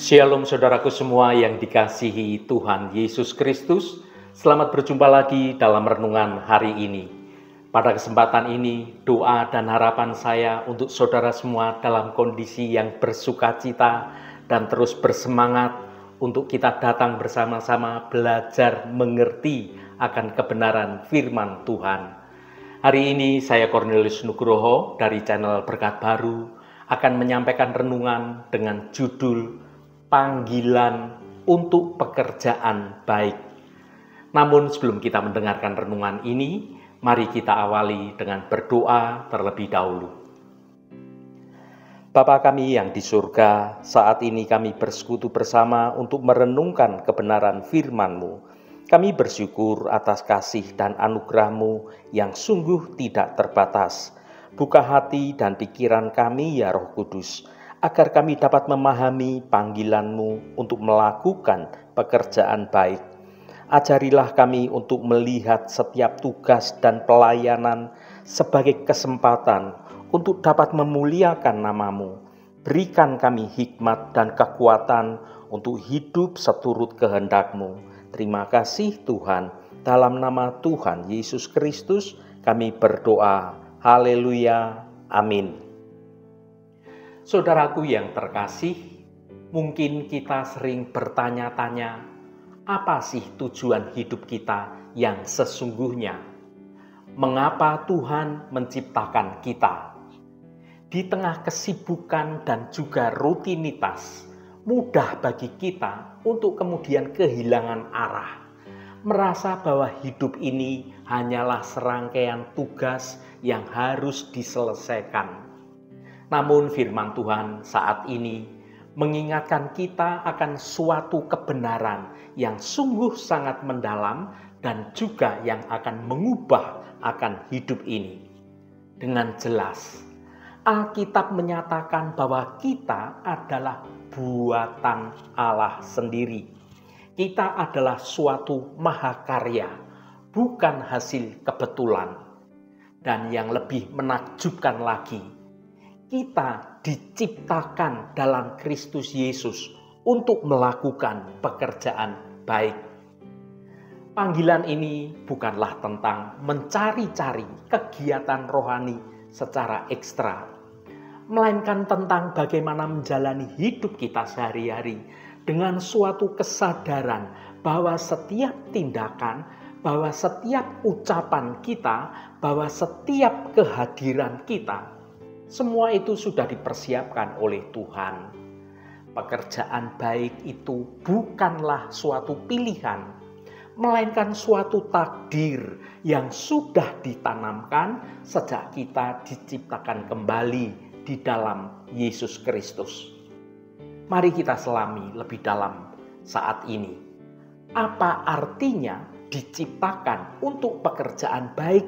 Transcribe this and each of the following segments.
Shalom saudaraku semua yang dikasihi Tuhan Yesus Kristus. Selamat berjumpa lagi dalam renungan hari ini. Pada kesempatan ini, doa dan harapan saya untuk saudara semua dalam kondisi yang bersukacita dan terus bersemangat untuk kita datang bersama-sama belajar mengerti akan kebenaran firman Tuhan. Hari ini saya Cornelius Nugroho dari channel Berkat Baru akan menyampaikan renungan dengan judul Panggilan untuk Pekerjaan Baik. Namun sebelum kita mendengarkan renungan ini, mari kita awali dengan berdoa terlebih dahulu. Bapa kami yang di surga, saat ini kami bersekutu bersama untuk merenungkan kebenaran firman-Mu. Kami bersyukur atas kasih dan anugerah-Mu yang sungguh tidak terbatas. Buka hati dan pikiran kami ya Roh Kudus, agar kami dapat memahami panggilan-Mu untuk melakukan pekerjaan baik. Ajarilah kami untuk melihat setiap tugas dan pelayanan sebagai kesempatan untuk dapat memuliakan nama-Mu. Berikan kami hikmat dan kekuatan untuk hidup seturut kehendak-Mu. Terima kasih Tuhan, dalam nama Tuhan Yesus Kristus kami berdoa. Haleluya, amin. Saudaraku yang terkasih, mungkin kita sering bertanya-tanya, apa sih tujuan hidup kita yang sesungguhnya? Mengapa Tuhan menciptakan kita? Di tengah kesibukan dan juga rutinitas, mudah bagi kita untuk kemudian kehilangan arah, merasa bahwa hidup ini hanyalah serangkaian tugas yang harus diselesaikan. Namun firman Tuhan saat ini mengingatkan kita akan suatu kebenaran yang sungguh sangat mendalam dan juga yang akan mengubah akan hidup ini. Dengan jelas, Alkitab menyatakan bahwa kita adalah buatan Allah sendiri. Kita adalah suatu mahakarya, bukan hasil kebetulan. Dan yang lebih menakjubkan lagi, kita diciptakan dalam Kristus Yesus untuk melakukan pekerjaan baik. Panggilan ini bukanlah tentang mencari-cari kegiatan rohani secara ekstra, melainkan tentang bagaimana menjalani hidup kita sehari-hari dengan suatu kesadaran bahwa setiap tindakan, bahwa setiap ucapan kita, bahwa setiap kehadiran kita, semua itu sudah dipersiapkan oleh Tuhan. Pekerjaan baik itu bukanlah suatu pilihan, melainkan suatu takdir yang sudah ditanamkan sejak kita diciptakan kembali di dalam Yesus Kristus. Mari kita selami lebih dalam saat ini. Apa artinya diciptakan untuk pekerjaan baik?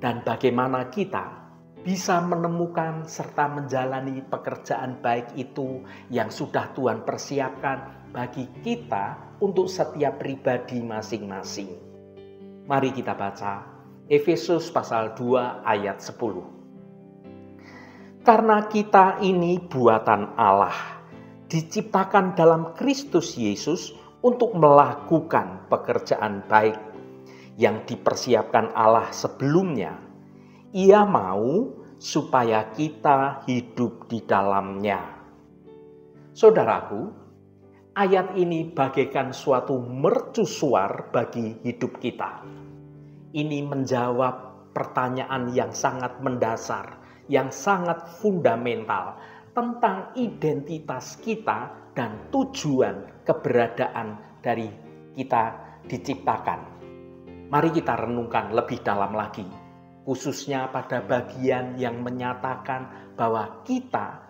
Dan bagaimana kita bisa menemukan serta menjalani pekerjaan baik itu yang sudah Tuhan persiapkan bagi kita untuk setiap pribadi masing-masing. Mari kita baca Efesus pasal 2 ayat 10. Karena kita ini buatan Allah, diciptakan dalam Kristus Yesus untuk melakukan pekerjaan baik yang dipersiapkan Allah sebelumnya. Ia mau supaya kita hidup di dalamnya. Saudaraku, ayat ini bagaikan suatu mercusuar bagi hidup kita. Ini menjawab pertanyaan yang sangat mendasar, yang sangat fundamental tentang identitas kita dan tujuan keberadaan dari kita diciptakan. Mari kita renungkan lebih dalam lagi, khususnya pada bagian yang menyatakan bahwa kita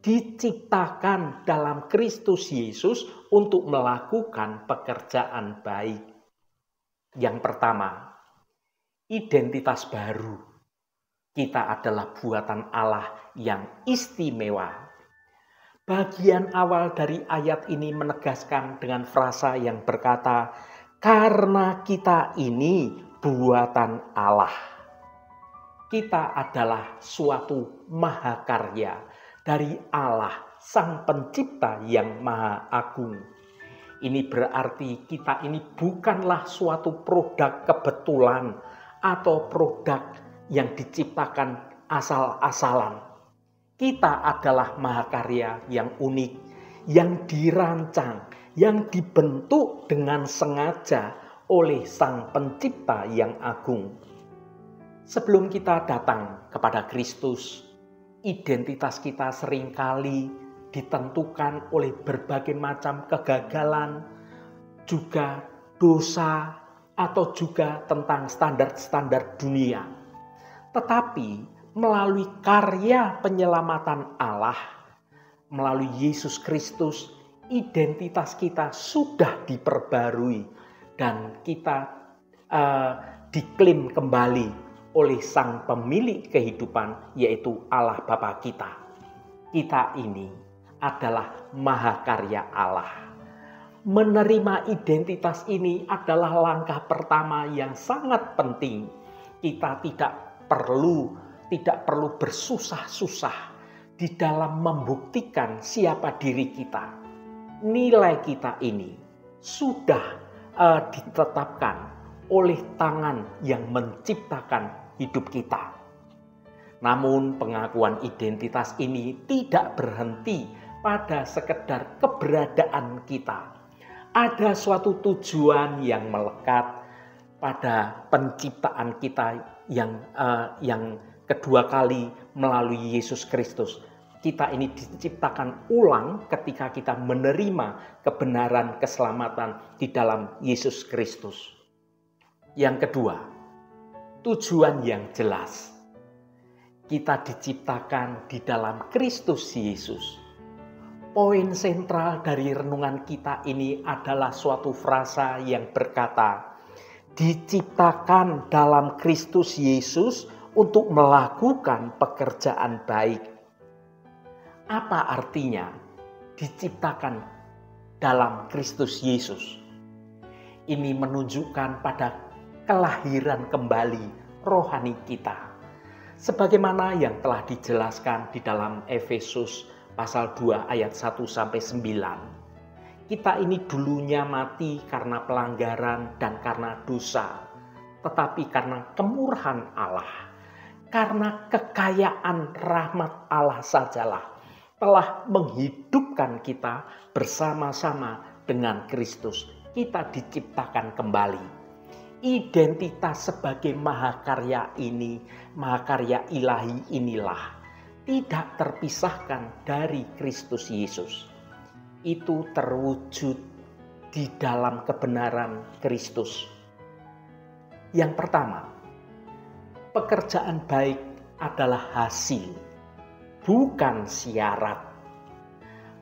diciptakan dalam Kristus Yesus untuk melakukan pekerjaan baik. Yang pertama, identitas baru. Kita adalah buatan Allah yang istimewa. Bagian awal dari ayat ini menegaskan dengan frasa yang berkata, karena kita ini buatan Allah. Kita adalah suatu mahakarya dari Allah Sang Pencipta yang Maha Agung. Ini berarti kita ini bukanlah suatu produk kebetulan atau produk yang diciptakan asal-asalan. Kita adalah mahakarya yang unik, yang dirancang, yang dibentuk dengan sengaja oleh Sang Pencipta yang agung. Sebelum kita datang kepada Kristus, identitas kita seringkali ditentukan oleh berbagai macam kegagalan, juga dosa, atau juga tentang standar-standar dunia. Tetapi melalui karya penyelamatan Allah, melalui Yesus Kristus, identitas kita sudah diperbarui dan kita diklaim kembali oleh Sang Pemilik kehidupan, yaitu Allah Bapa kita. Kita ini adalah mahakarya Allah. Menerima identitas ini adalah langkah pertama yang sangat penting. Kita tidak perlu bersusah-susah di dalam membuktikan siapa diri kita. Nilai kita ini sudah ditetapkan oleh tangan yang menciptakan hidup kita. Namun pengakuan identitas ini tidak berhenti pada sekedar keberadaan kita. Ada suatu tujuan yang melekat pada penciptaan kita yang kedua kali melalui Yesus Kristus. Kita ini diciptakan ulang ketika kita menerima kebenaran keselamatan di dalam Yesus Kristus. Yang kedua, tujuan yang jelas. Kita diciptakan di dalam Kristus Yesus. Poin sentral dari renungan kita ini adalah suatu frasa yang berkata, diciptakan dalam Kristus Yesus untuk melakukan pekerjaan baik. Apa artinya diciptakan dalam Kristus Yesus? Ini menunjukkan pada kelahiran kembali rohani kita. Sebagaimana yang telah dijelaskan di dalam Efesus pasal 2 ayat 1-9. Kita ini dulunya mati karena pelanggaran dan karena dosa. Tetapi karena kemurahan Allah, karena kekayaan rahmat Allah sajalah telah menghidupkan kita bersama-sama dengan Kristus. Kita diciptakan kembali. Identitas sebagai mahakarya ini, mahakarya ilahi inilah tidak terpisahkan dari Kristus Yesus. Itu terwujud di dalam kebenaran Kristus. Yang pertama, pekerjaan baik adalah hasil, bukan syarat.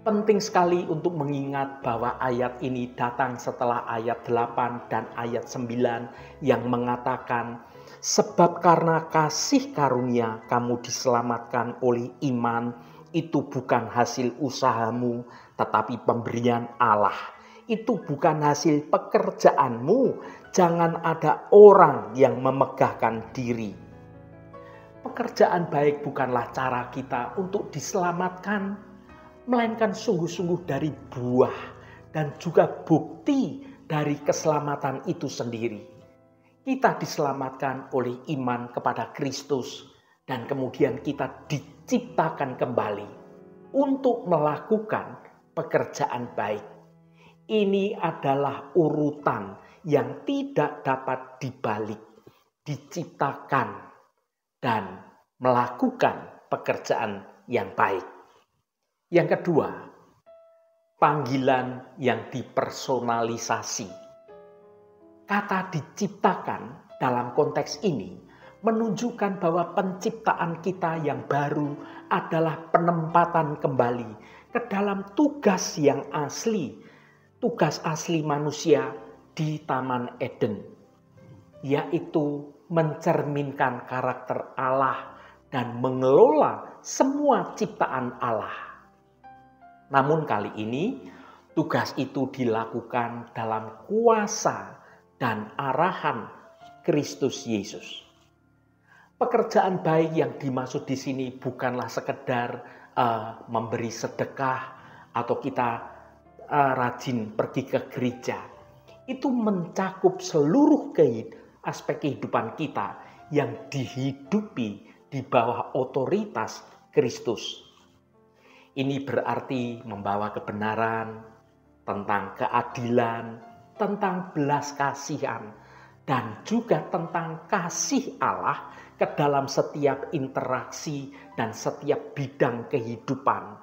Penting sekali untuk mengingat bahwa ayat ini datang setelah ayat 8 dan ayat 9 yang mengatakan, sebab karena kasih karunia kamu diselamatkan oleh iman, itu bukan hasil usahamu, tetapi pemberian Allah. Itu bukan hasil pekerjaanmu. Jangan ada orang yang memegahkan diri. Pekerjaan baik bukanlah cara kita untuk diselamatkan, melainkan sungguh-sungguh dari buah dan juga bukti dari keselamatan itu sendiri. Kita diselamatkan oleh iman kepada Kristus dan kemudian kita diciptakan kembali untuk melakukan pekerjaan baik. Ini adalah urutan yang tidak dapat dibalik, diciptakan dan melakukan pekerjaan yang baik. Yang kedua, panggilan yang dipersonalisasi. Kata diciptakan dalam konteks ini menunjukkan bahwa penciptaan kita yang baru adalah penempatan kembali ke dalam tugas yang asli, tugas asli manusia di Taman Eden, yaitu mencerminkan karakter Allah dan mengelola semua ciptaan Allah. Namun kali ini tugas itu dilakukan dalam kuasa dan arahan Kristus Yesus. Pekerjaan baik yang dimaksud di sini bukanlah sekedar memberi sedekah atau kita rajin pergi ke gereja. Itu mencakup seluruh aspek kehidupan kita yang dihidupi di bawah otoritas Kristus. Ini berarti membawa kebenaran, tentang keadilan, tentang belas kasihan, dan juga tentang kasih Allah ke dalam setiap interaksi dan setiap bidang kehidupan.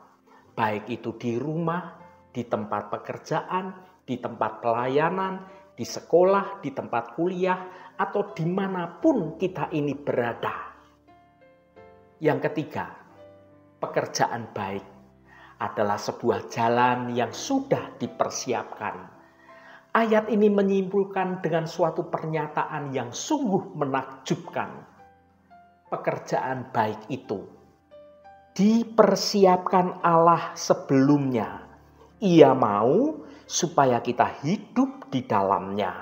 Baik itu di rumah, di tempat pekerjaan, di tempat pelayanan, di sekolah, di tempat kuliah, atau dimanapun kita ini berada. Yang ketiga, pekerjaan baik adalah sebuah jalan yang sudah dipersiapkan. Ayat ini menyimpulkan dengan suatu pernyataan yang sungguh menakjubkan. Pekerjaan baik itu dipersiapkan Allah sebelumnya. Ia mau supaya kita hidup di dalamnya.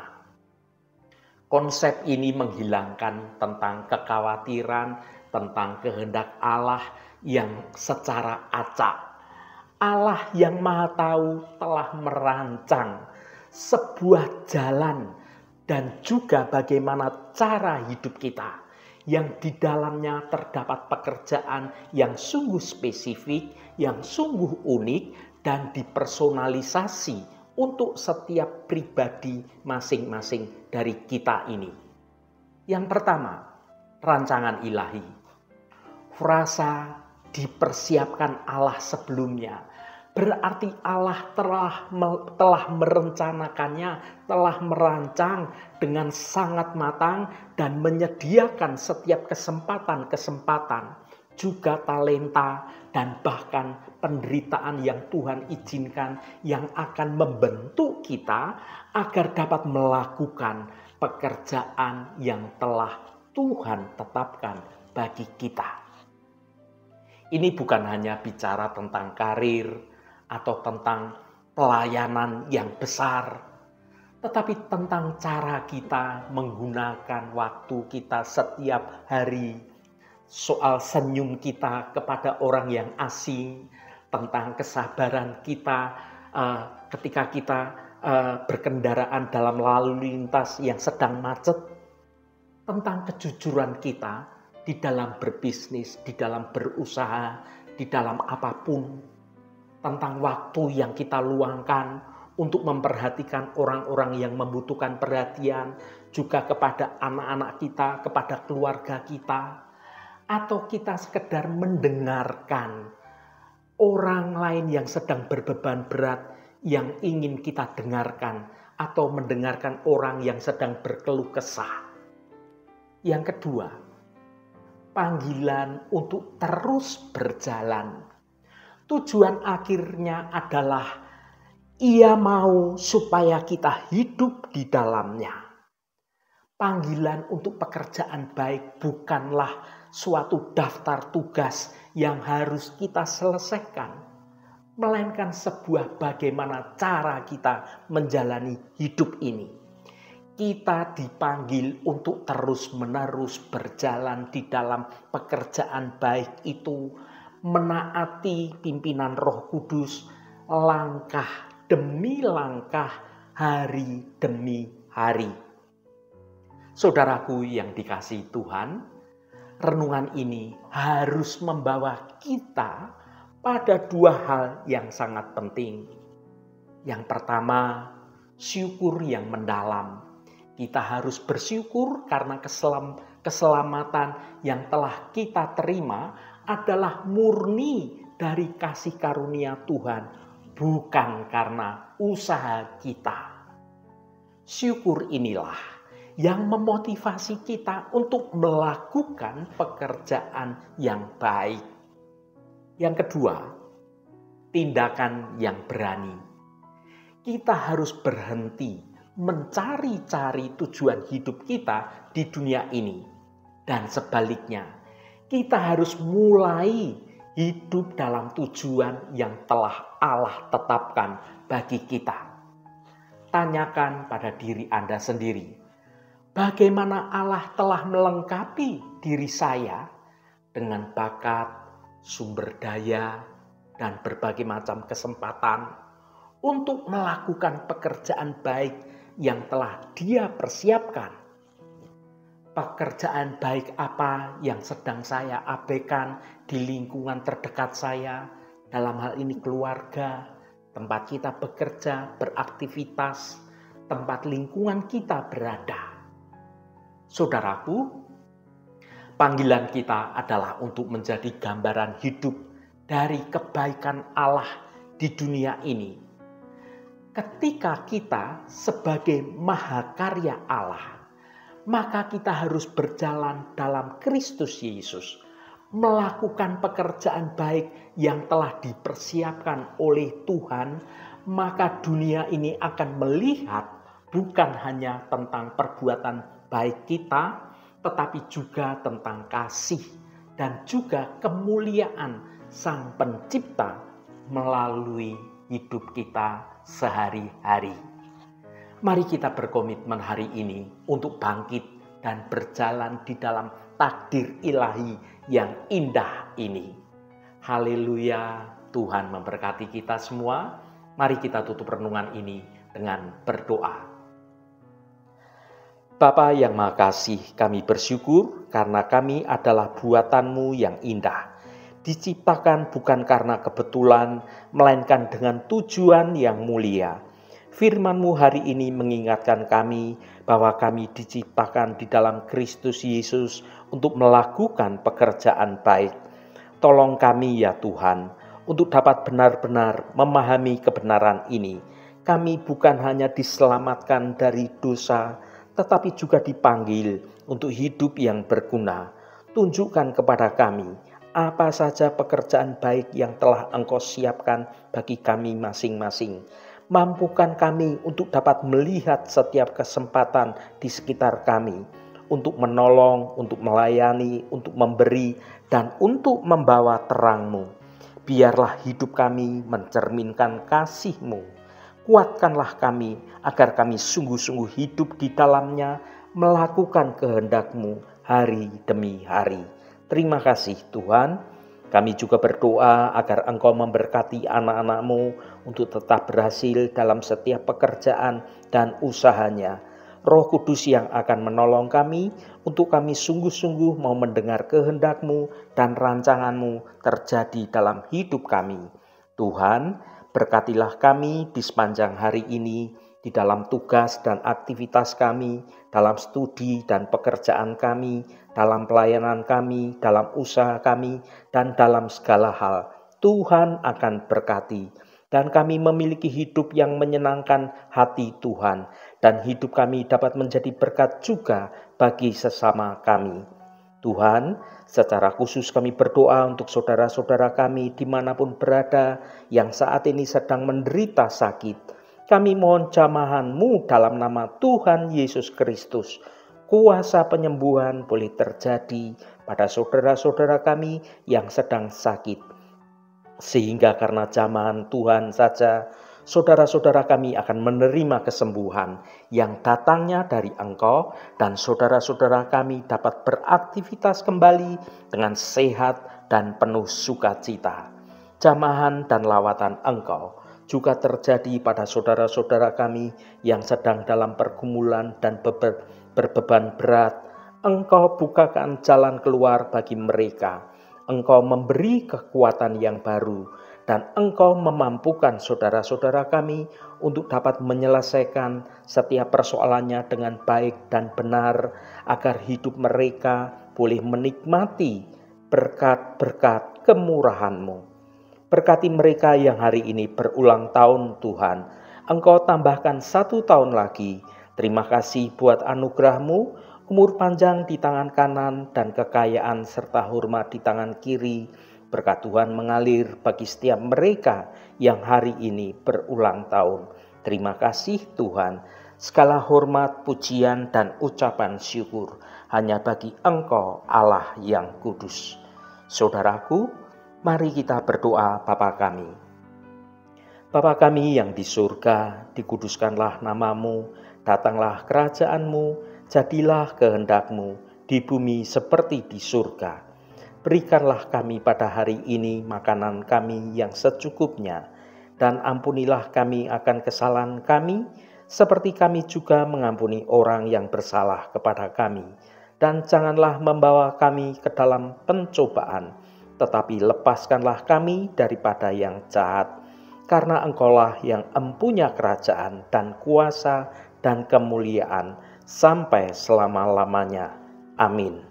Konsep ini menghilangkan tentang kekhawatiran, tentang kehendak Allah yang secara acak. Allah yang Maha Tahu telah merancang sebuah jalan dan juga bagaimana cara hidup kita yang di dalamnya terdapat pekerjaan yang sungguh spesifik, yang sungguh unik dan dipersonalisasi untuk setiap pribadi masing-masing dari kita ini. Yang pertama, rancangan ilahi. Frasa dipersiapkan Allah sebelumnya. Berarti Allah telah merencanakannya, telah merancang dengan sangat matang dan menyediakan setiap kesempatan-kesempatan, juga talenta dan bahkan penderitaan yang Tuhan izinkan yang akan membentuk kita agar dapat melakukan pekerjaan yang telah Tuhan tetapkan bagi kita. Ini bukan hanya bicara tentang karir atau tentang pelayanan yang besar, tetapi tentang cara kita menggunakan waktu kita setiap hari, soal senyum kita kepada orang yang asing, tentang kesabaran kita ketika kita berkendaraan dalam lalu lintas yang sedang macet, tentang kejujuran kita di dalam berbisnis, di dalam berusaha, di dalam apapun, tentang waktu yang kita luangkan untuk memperhatikan orang-orang yang membutuhkan perhatian, juga kepada anak-anak kita, kepada keluarga kita, atau kita sekedar mendengarkan orang lain yang sedang berbeban berat yang ingin kita dengarkan, atau mendengarkan orang yang sedang berkeluh kesah. Yang kedua, panggilan untuk terus berjalan. Tujuan akhirnya adalah Ia mau supaya kita hidup di dalamnya. Panggilan untuk pekerjaan baik bukanlah suatu daftar tugas yang harus kita selesaikan, melainkan sebuah bagaimana cara kita menjalani hidup ini. Kita dipanggil untuk terus-menerus berjalan di dalam pekerjaan baik itu, menaati pimpinan Roh Kudus langkah demi langkah, hari demi hari. Saudaraku yang dikasihi Tuhan, renungan ini harus membawa kita pada dua hal yang sangat penting. Yang pertama, syukur yang mendalam. Kita harus bersyukur karena keselamatan yang telah kita terima adalah murni dari kasih karunia Tuhan, bukan karena usaha kita. Syukur inilah yang memotivasi kita untuk melakukan pekerjaan yang baik. Yang kedua, tindakan yang berani. Kita harus berhenti mencari-cari tujuan hidup kita di dunia ini. Dan sebaliknya, kita harus mulai hidup dalam tujuan yang telah Allah tetapkan bagi kita. Tanyakan pada diri Anda sendiri, bagaimana Allah telah melengkapi diri saya dengan bakat, sumber daya, dan berbagai macam kesempatan untuk melakukan pekerjaan baik yang telah Dia persiapkan. Pekerjaan baik apa yang sedang saya abaikan di lingkungan terdekat saya, dalam hal ini keluarga, tempat kita bekerja, beraktivitas, tempat lingkungan kita berada. Saudaraku, panggilan kita adalah untuk menjadi gambaran hidup dari kebaikan Allah di dunia ini. Ketika kita sebagai mahakarya Allah, maka kita harus berjalan dalam Kristus Yesus, melakukan pekerjaan baik yang telah dipersiapkan oleh Tuhan, maka dunia ini akan melihat bukan hanya tentang perbuatan baik kita, tetapi juga tentang kasih dan juga kemuliaan Sang Pencipta melalui hidup kita sehari-hari. Mari kita berkomitmen hari ini untuk bangkit dan berjalan di dalam takdir ilahi yang indah ini. Haleluya, Tuhan memberkati kita semua. Mari kita tutup renungan ini dengan berdoa. Bapa yang Maha Kasih, kami bersyukur karena kami adalah buatan-Mu yang indah. Diciptakan bukan karena kebetulan, melainkan dengan tujuan yang mulia. Firman-Mu hari ini mengingatkan kami bahwa kami diciptakan di dalam Kristus Yesus untuk melakukan pekerjaan baik. Tolong kami ya Tuhan, untuk dapat benar-benar memahami kebenaran ini. Kami bukan hanya diselamatkan dari dosa, tetapi juga dipanggil untuk hidup yang berguna. Tunjukkan kepada kami apa saja pekerjaan baik yang telah Engkau siapkan bagi kami masing-masing. Mampukan kami untuk dapat melihat setiap kesempatan di sekitar kami, untuk menolong, untuk melayani, untuk memberi, dan untuk membawa terang-Mu. Biarlah hidup kami mencerminkan kasih-Mu. Kuatkanlah kami agar kami sungguh-sungguh hidup di dalamnya, melakukan kehendak-Mu hari demi hari. Terima kasih Tuhan. Kami juga berdoa agar Engkau memberkati anak-anak-Mu untuk tetap berhasil dalam setiap pekerjaan dan usahanya. Roh Kudus yang akan menolong kami untuk kami sungguh-sungguh mau mendengar kehendak-Mu dan rancangan-Mu terjadi dalam hidup kami. Tuhan, berkatilah kami di sepanjang hari ini, di dalam tugas dan aktivitas kami, dalam studi dan pekerjaan kami, dalam pelayanan kami, dalam usaha kami, dan dalam segala hal. Tuhan akan berkati, dan kami memiliki hidup yang menyenangkan hati Tuhan, dan hidup kami dapat menjadi berkat juga bagi sesama kami. Tuhan, secara khusus kami berdoa untuk saudara-saudara kami dimanapun berada yang saat ini sedang menderita sakit. Kami mohon jamahan-Mu dalam nama Tuhan Yesus Kristus. Kuasa penyembuhan boleh terjadi pada saudara-saudara kami yang sedang sakit. Sehingga karena jamahan Tuhan saja, saudara-saudara kami akan menerima kesembuhan yang datangnya dari Engkau, dan saudara-saudara kami dapat beraktivitas kembali dengan sehat dan penuh sukacita. Jamahan dan lawatan Engkau juga terjadi pada saudara-saudara kami yang sedang dalam pergumulan dan berbeban berat. Engkau bukakan jalan keluar bagi mereka. Engkau memberi kekuatan yang baru, dan Engkau memampukan saudara-saudara kami untuk dapat menyelesaikan setiap persoalannya dengan baik dan benar, agar hidup mereka boleh menikmati berkat-berkat kemurahan-Mu. Berkati mereka yang hari ini berulang tahun Tuhan. Engkau tambahkan 1 tahun lagi. Terima kasih buat anugerah-Mu, umur panjang di tangan kanan dan kekayaan serta hormat di tangan kiri. Berkat Tuhan mengalir bagi setiap mereka yang hari ini berulang tahun. Terima kasih Tuhan. Segala hormat, pujian, dan ucapan syukur hanya bagi Engkau Allah yang kudus. Saudaraku, mari kita berdoa Bapa kami. Bapa kami yang di surga, dikuduskanlah nama-Mu, datanglah kerajaan-Mu, jadilah kehendak-Mu di bumi seperti di surga. Berikanlah kami pada hari ini makanan kami yang secukupnya, dan ampunilah kami akan kesalahan kami, seperti kami juga mengampuni orang yang bersalah kepada kami. Dan janganlah membawa kami ke dalam pencobaan, tetapi lepaskanlah kami daripada yang jahat. Karena Engkaulah yang empunya kerajaan dan kuasa dan kemuliaan sampai selama-lamanya. Amin.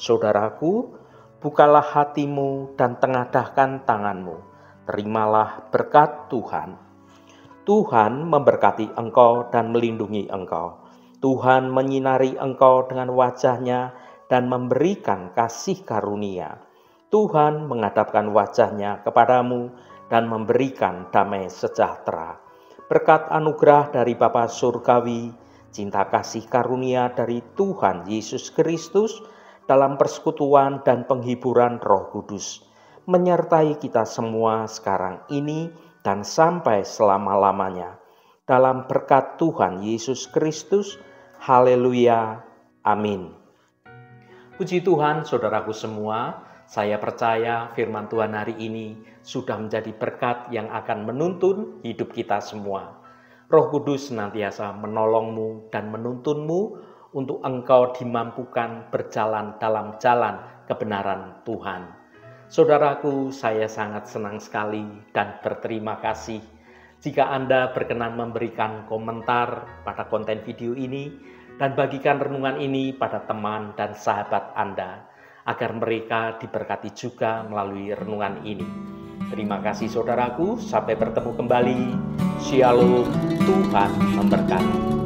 Saudaraku, bukalah hatimu dan tengadahkan tanganmu. Terimalah berkat Tuhan. Tuhan memberkati engkau dan melindungi engkau. Tuhan menyinari engkau dengan wajah-Nya dan memberikan kasih karunia. Tuhan menghadapkan wajah-Nya kepadamu dan memberikan damai sejahtera. Berkat anugerah dari Bapa Surgawi, cinta kasih karunia dari Tuhan Yesus Kristus, dalam persekutuan dan penghiburan Roh Kudus, menyertai kita semua sekarang ini dan sampai selama-lamanya. Dalam berkat Tuhan Yesus Kristus, haleluya, amin. Puji Tuhan, saudaraku semua, saya percaya firman Tuhan hari ini sudah menjadi berkat yang akan menuntun hidup kita semua. Roh Kudus senantiasa menolongmu dan menuntunmu untuk engkau dimampukan berjalan dalam jalan kebenaran Tuhan. Saudaraku, saya sangat senang sekali dan berterima kasih jika Anda berkenan memberikan komentar pada konten video ini dan bagikan renungan ini pada teman dan sahabat Anda, agar mereka diberkati juga melalui renungan ini. Terima kasih saudaraku, sampai bertemu kembali. Shalom, Tuhan memberkati.